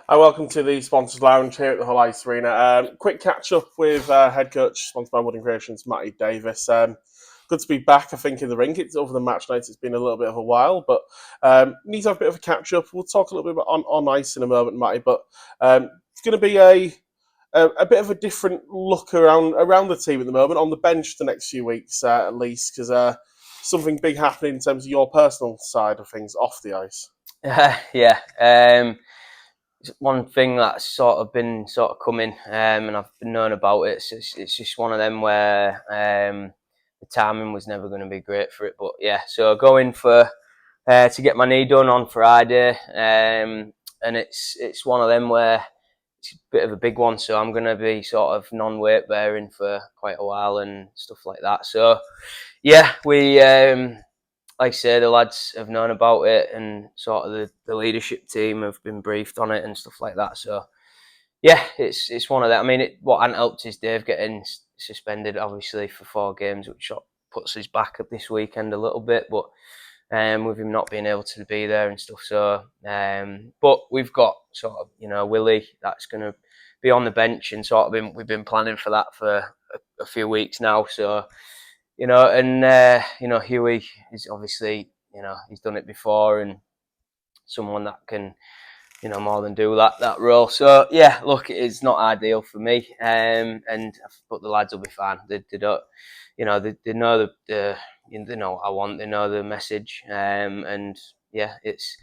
Hi, welcome to the Sponsors Lounge here at the Hull Ice Arena. Quick catch up with head coach, sponsored by Wooden Creations, Matty Davies. Good to be back, I think, in the ring. It's over the match night. It's been a little bit of a while, but need to have a bit of a catch up. We'll talk a little bit about on ice in a moment, Matty, but it's going to be a bit of a different look around the team at the moment, on the bench the next few weeks at least, because something big happening in terms of your personal side of things off the ice. Yeah. One thing that's sort of been coming, and I've been knowing about it. It's just one of them where the timing was never going to be great for it. But yeah, so going for to get my knee done on Friday, and it's one of them where it's a bit of a big one. So I'm going to be sort of non-weight bearing for quite a while and stuff like that. So yeah, we. Like I say, the lads have known about it, and sort of the leadership team have been briefed on it and stuff like that. So yeah, it's one of that. I mean, what hasn't helped is Dave getting suspended, obviously, for 4 games, which sort of puts us back at this weekend a little bit. But with him not being able to be there and stuff, so but we've got sort of Willie that's going to be on the bench, and we've been planning for that for a few weeks now. So and Huey is obviously he's done it before, and someone that can more than do that role. So yeah, look, it's not ideal for me, and but the lads will be fine. They don't, they know they know what I want. They know the message, and yeah, it's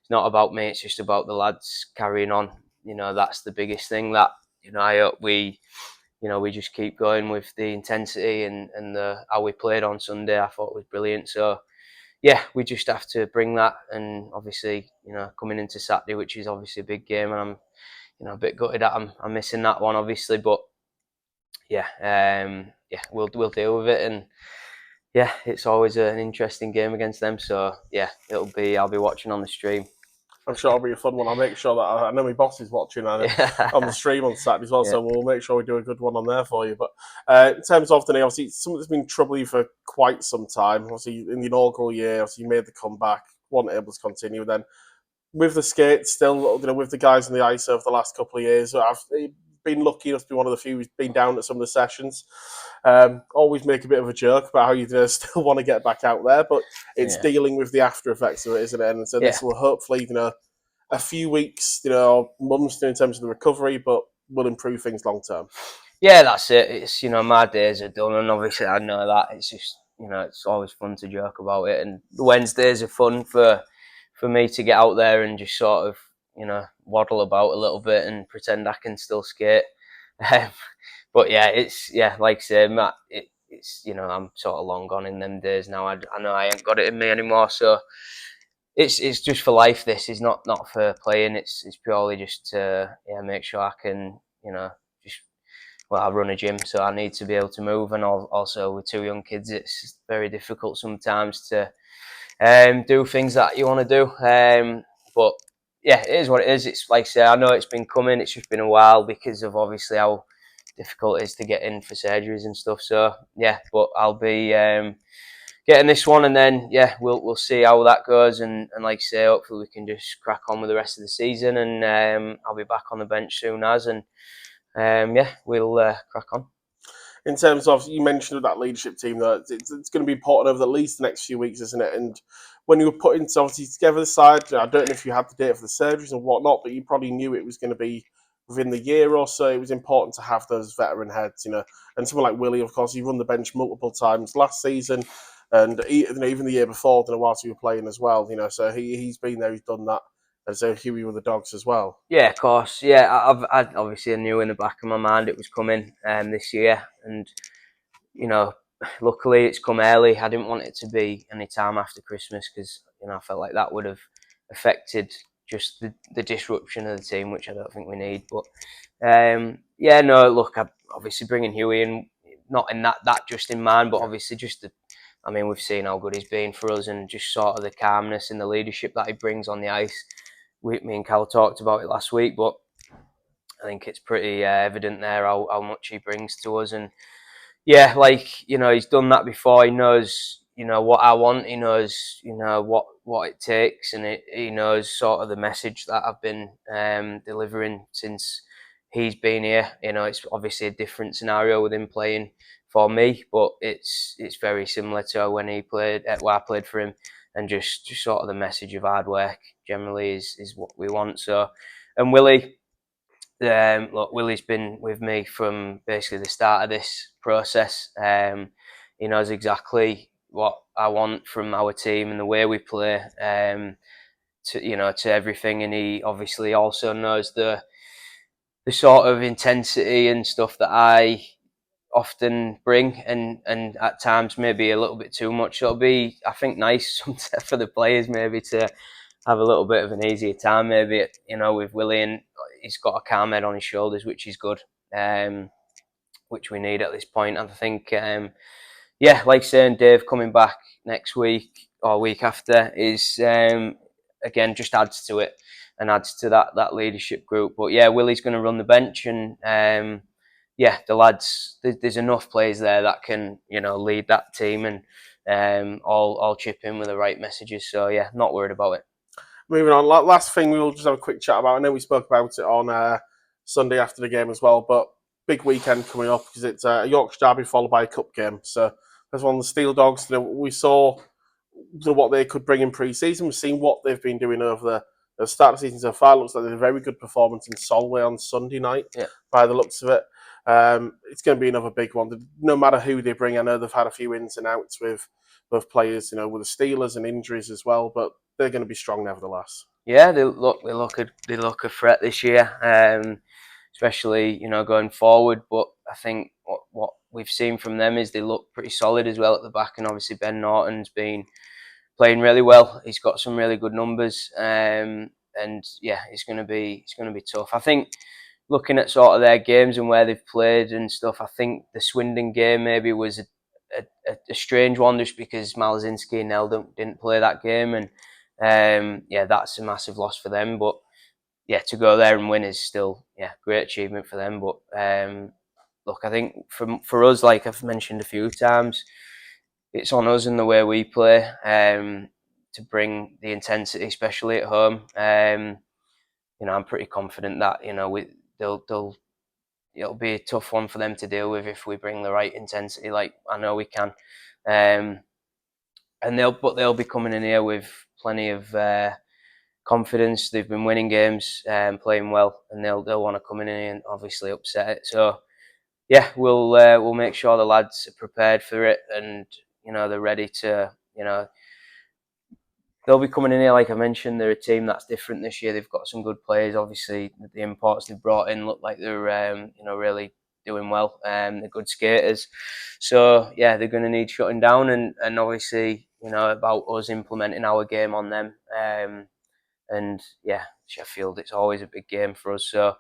not about me. It's just about the lads carrying on. That's the biggest thing. That I hope we just keep going with the intensity and the how we played on Sunday. I thought was brilliant. So yeah, we just have to bring that, and obviously coming into Saturday, which is obviously a big game, and I'm a bit gutted that I'm missing that one, obviously, but yeah, yeah, we'll deal with it, and yeah, it's always an interesting game against them. So yeah, I'll be watching on the stream. I'm sure it'll be a fun one. I'll make sure that I know my boss is watching on the Yeah, stream on Saturday as well, yeah, so we'll make sure we do a good one on there for you. But in terms of the knee, obviously, it's something that's been troubling you for quite some time. Obviously, in the inaugural year, obviously, you made the comeback, weren't able to continue. Then with the skates, still, with the guys on the ice over the last couple of years, I've been lucky enough to be one of the few who's been down at some of the sessions. Always make a bit of a joke about how you still want to get back out there, but it's yeah, dealing with the after effects of it, isn't it? And so yeah. this will hopefully, a few weeks, months in terms of the recovery, but will improve things long term. Yeah, that's it. It's my days are done, and obviously I know that. It's just it's always fun to joke about it, and Wednesdays are fun for me to get out there and just sort of waddle about a little bit and pretend I can still skate. Um, but yeah, like I say, Matt. It's I'm sort of long gone in them days now. I know I ain't got it in me anymore, so it's just for life. This is not for playing. It's purely just to make sure I can just I run a gym, so I need to be able to move. And also with 2 young kids, it's very difficult sometimes to do things that you want to do. But yeah, it is what it is. It's like I say, I know it's been coming. It's just been a while because of obviously how difficult it is to get in for surgeries and stuff. So yeah, but I'll be getting this one, and then yeah, we'll see how that goes. And like I say, hopefully we can just crack on with the rest of the season. And I'll be back on the bench soon as and. Yeah, we'll crack on. In terms of, you mentioned that leadership team, that it's going to be important over at least the next few weeks, isn't it? And when you were putting obviously together the side, I don't know if you had the date for the surgeries and whatnot, but you probably knew it was going to be within the year or so. It was important to have those veteran heads, and someone like Willie, of course, he run the bench multiple times last season, and even the year before, whilst he was playing as well, so he's been there, he's done that. And so Huey with the Dogs as well. Yeah, of course. Yeah, I obviously knew in the back of my mind it was coming this year, and you know, luckily it's come early. I didn't want it to be any time after Christmas because I felt like that would have affected just the disruption of the team, which I don't think we need. But yeah, no, look, obviously bringing Huey in, not in that just in mind, but obviously just I mean, we've seen how good he's been for us, and just sort of the calmness and the leadership that he brings on the ice. Me and Cal talked about it last week, but I think it's pretty evident there how much he brings to us. And yeah, like he's done that before. He knows what I want. He knows what it takes, and he knows sort of the message that I've been delivering since he's been here. It's obviously a different scenario with him playing for me, but it's very similar to when he played when I played for him, and just sort of the message of hard work generally is what we want. So, and Willie. Look, Willie's been with me from basically the start of this process. He knows exactly what I want from our team and the way we play. To everything, and he obviously also knows the sort of intensity and stuff that I often bring, and at times maybe a little bit too much. So it'll be, I think, nice for the players maybe to have a little bit of an easier time, maybe with Willie, and he's got a calm head on his shoulders, which is good, which we need at this point. And I think, like saying, Dave coming back next week or week after is again just adds to it and adds to that leadership group. But yeah, Willie's going to run the bench, and the lads, there's enough players there that can lead that team and all chip in with the right messages. So yeah, not worried about it. Moving on, last thing we'll just have a quick chat about. I know we spoke about it on Sunday after the game as well, but big weekend coming up because it's a Yorkshire derby followed by a cup game. So there's one of the Steel Dogs. We saw what they could bring in pre-season. We've seen what they've been doing over the start of the season so far. It looks like they had a very good performance in Solway on Sunday night, by the looks of it. It's going to be another big one. No matter who they bring, I know they've had a few ins and outs with players, with the Steelers and injuries as well, but they're going to be strong nevertheless. Yeah, they look a threat this year, especially going forward. But I think what we've seen from them is they look pretty solid as well at the back, and obviously Ben Norton's been playing really well. He's got some really good numbers, and yeah, it's going to be tough. I think looking at sort of their games and where they've played and stuff, I think the Swindon game maybe was a strange one just because Malazinski and Nell didn't play that game, and that's a massive loss for them. But yeah, to go there and win is still great achievement for them. But look, I think for us, like I've mentioned a few times, it's on us and the way we play to bring the intensity, especially at home. I'm pretty confident that it'll be a tough one for them to deal with if we bring the right intensity, like I know we can. And they'll be coming in here with plenty of confidence. They've been winning games, playing well, and they'll want to come in here and obviously upset it. So yeah, we'll make sure the lads are prepared for it, and they're ready to they'll be coming in here, like I mentioned. They're a team that's different this year. They've got some good players. Obviously, the imports they've brought in look like they're really doing well. They're good skaters. So yeah, they're going to need shutting down, and obviously about us implementing our game on them. And yeah, Sheffield, it's always a big game for us. So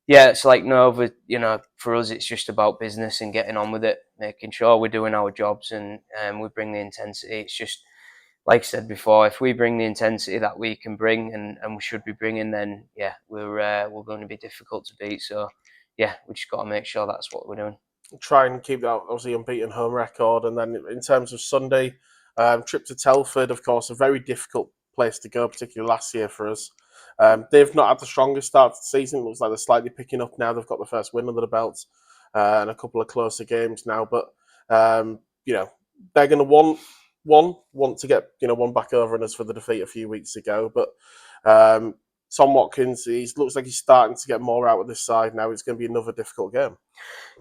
yeah, it's like Nova. For us, it's just about business and getting on with it, making sure we're doing our jobs, and we bring the intensity. It's just, like I said before, if we bring the intensity that we can bring and we should be bringing, then yeah, we're going to be difficult to beat. So yeah, we just got to make sure that's what we're doing. Try and keep that obviously unbeaten home record, and then in terms of Sunday, trip to Telford, of course, a very difficult place to go, particularly last year for us. They've not had the strongest start to the season. It looks like they're slightly picking up now. They've got the first win under the belt and a couple of closer games now. But they're going to want to get one back over on us for the defeat a few weeks ago. But Tom Watkins, he looks like he's starting to get more out of this side now. It's going to be another difficult game.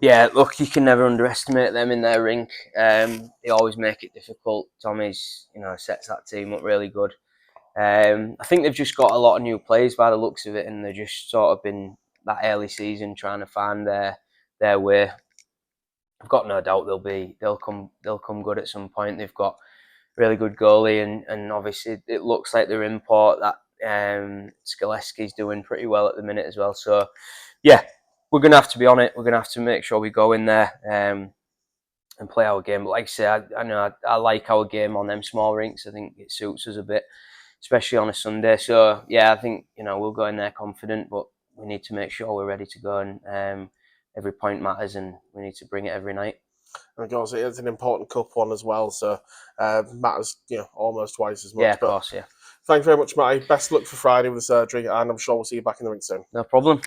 Yeah, look, you can never underestimate them in their rink. They always make it difficult. Tommy's sets that team up really good. I think they've just got a lot of new players by the looks of it, and they've just sort of been that early season trying to find their way. I've got no doubt they'll come good at some point. They've got really good goalie, and obviously it looks like their import that Skaleski's doing pretty well at the minute as well. So yeah, we're gonna have to be on it. We're gonna have to make sure we go in there and play our game. But like I say, I know I like our game on them small rinks. I think it suits us a bit, especially on a Sunday. So yeah, I think we'll go in there confident, but we need to make sure we're ready to go, and every point matters, and we need to bring it every night. And of course, it's an important cup one as well, so matters, almost twice as much. Yeah, of But course, yeah. thank you very much, Matty. Best of luck for Friday with the surgery, and I'm sure we'll see you back in the ring soon. No problem.